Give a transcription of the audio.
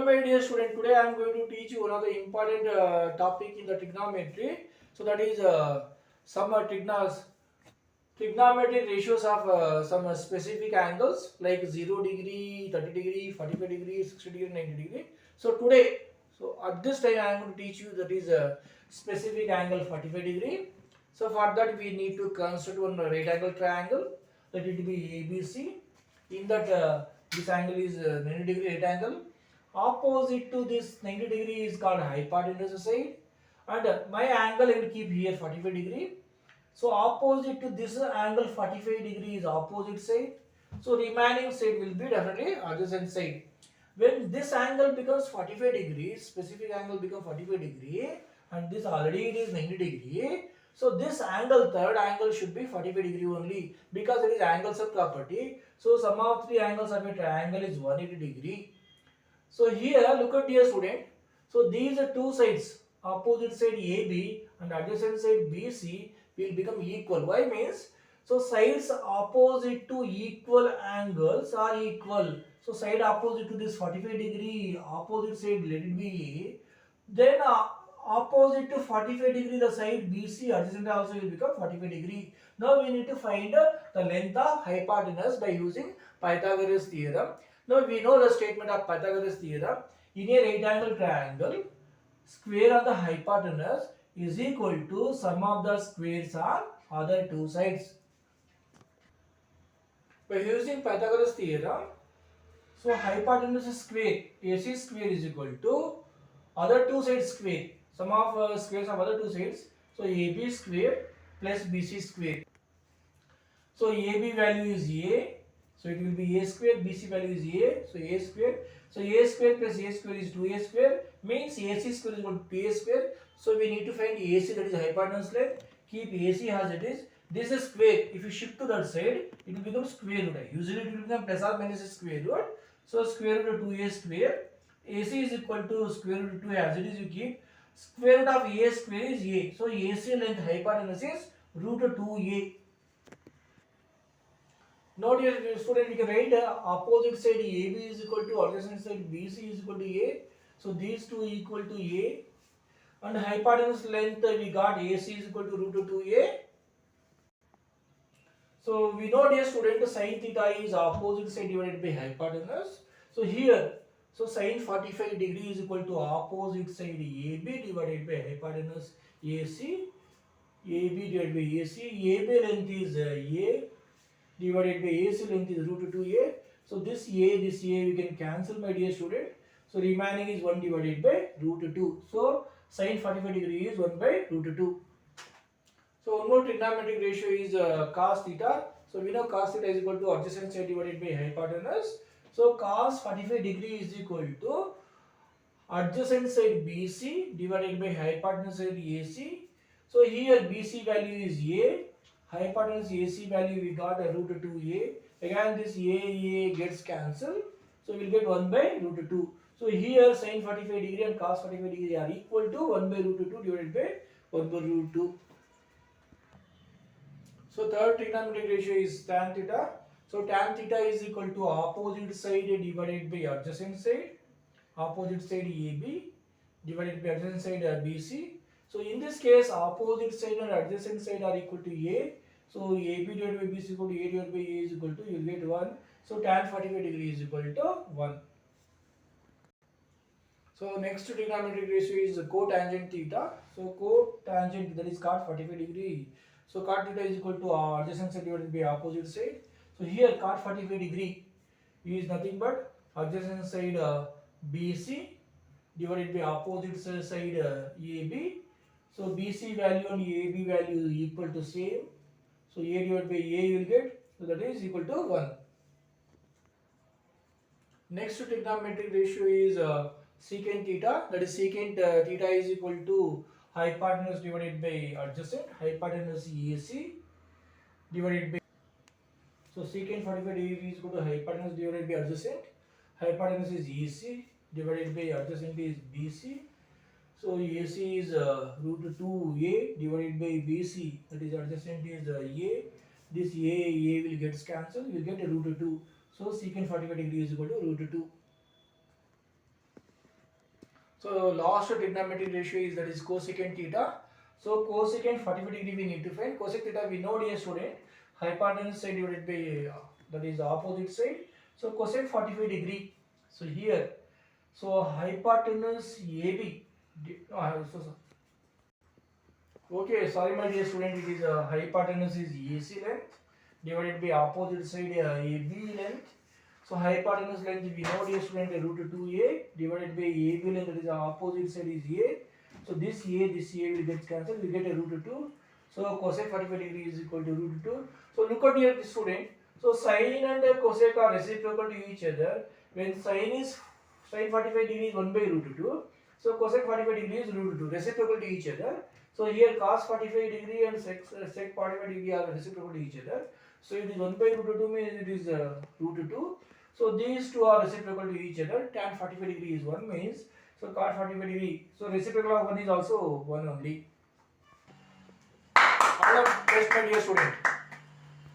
my dear student, today I am going to teach you one of the important topic in the trigonometry. So that is some trigonometric ratios of some specific angles like 0 degree, 30 degree, 45 degree, 60 degree, 90 degree. So today, so at this time I am going to teach you that is a specific angle 45 degree. So for that we need to construct one right angle triangle. Let it be ABC. In that this angle is 90 degree right angle. Opposite to this 90 degree is called hypotenuse side, and my angle I will keep here 45 degree. So opposite to this angle 45 degree is opposite side. So remaining side will be definitely adjacent side. When this angle becomes 45 degree, specific angle becomes 45 degree, and this already it is 90 degree. So this angle, third angle should be 45 degree only, because it is angle sum property. So sum of three angles of a triangle is 180 degree. So here look at dear student. So these are two sides, opposite side AB and adjacent side BC will become equal. Why means? So sides opposite to equal angles are equal. So side opposite to this 45 degree, opposite side let it be A. Then opposite to 45 degree the side BC adjacent also will become 45 degree. Now we need to find the length of hypotenuse by using Pythagoras theorem. Now we know the statement of Pythagoras theorem. In a right angle triangle, square of the hypotenuse is equal to sum of the squares on other two sides. By using Pythagoras theorem, so hypotenuse is square, AC square is equal to other two sides square, sum of squares of other two sides. So AB square plus BC square. So AB value is A, so it will be A square, BC value is A, so A square. So A square plus A square is 2A square, means AC square is equal to 2A square. So we need to find AC, that is hypotenuse length. Keep AC as it is. This is square. If you shift to that side, it will become square root. Usually it will become plus or minus square root. So square root of 2A square. AC is equal to square root of 2 as it is, you keep. Square root of A square is A. So AC length hypotenuse is root of 2A. Now dear student, we can write opposite side AB is equal to adjacent side BC is equal to A. So these two equal to A. And hypotenuse length we got AC is equal to root of 2A. So we know dear student, sin theta is opposite side divided by hypotenuse. So here, so sin 45 degree is equal to opposite side AB divided by hypotenuse AC. AB divided by AC. AB length is A divided by AC length is root 2A. So this A we can cancel, my dear student. So remaining is 1 divided by root 2. So sin 45 degree is 1 by root 2. So one more trigonometric ratio is cos theta. So we know cos theta is equal to adjacent side divided by hypotenuse. So cos 45 degree is equal to adjacent side BC divided by hypotenuse side AC. So here BC value is A, hypotenuse AC value we got a root 2A. Again this A gets cancelled. So we will get 1 by root 2. So here sin 45 degree and cos 45 degree are equal to 1 by root 2 divided by 1 by root 2. So third trigonometric ratio is tan theta. So tan theta is equal to opposite side divided by adjacent side. Opposite side AB divided by adjacent side BC. So in this case, opposite side and adjacent side are equal to A. So AB divided by BC is equal to A divided by A is equal to, you will get 1. So tan 45 degree is equal to 1. So next trigonometric ratio is cotangent theta. So cotangent, that is cot 45 degree. So cot theta is equal to adjacent side divided by opposite side. So here cot 45 degree is nothing but adjacent side BC divided by opposite side AB. So BC value and AB value equal to same. So A divided by A you will get. So that is equal to 1. Next trigonometric ratio is secant theta. That is secant theta is equal to hypotenuse divided by adjacent. Hypotenuse AC divided by. So secant 45 degree is equal to hypotenuse divided by adjacent. Hypotenuse is AC divided by adjacent is BC. So AC is root 2A divided by BC, that is adjacent is A. This A will get cancelled, you will get a root 2. So secant 45 degree is equal to root 2. So last trigonometric ratio is that is cosecant theta. So cosecant 45 degree we need to find. Cosec theta we know, dear student, hypotenuse side divided by that is opposite side. So cosec 45 degree. So here, so hypotenuse AB. Okay, sorry my dear student, it is hypotenuse is AC length divided by opposite side AB length. So hypotenuse length we know, dear student, root 2a divided by AB length, that is opposite side is a. So this a will get cancelled, we get a root 2. So cosec 45 degree is equal to root 2. So look at here, this student. So sine and cosec are reciprocal to each other. When sine 45 degree is 1 by root 2. So cosec 45 degree is root 2, reciprocal to each other. So here cos 45 degree and sec 45 degree are reciprocal to each other. So it is 1 by root 2 means it is root 2. So these two are reciprocal to each other. Tan 45 degree is 1 means, so cos 45 degree. So reciprocal of 1 is also 1 only. All of best, my dear student.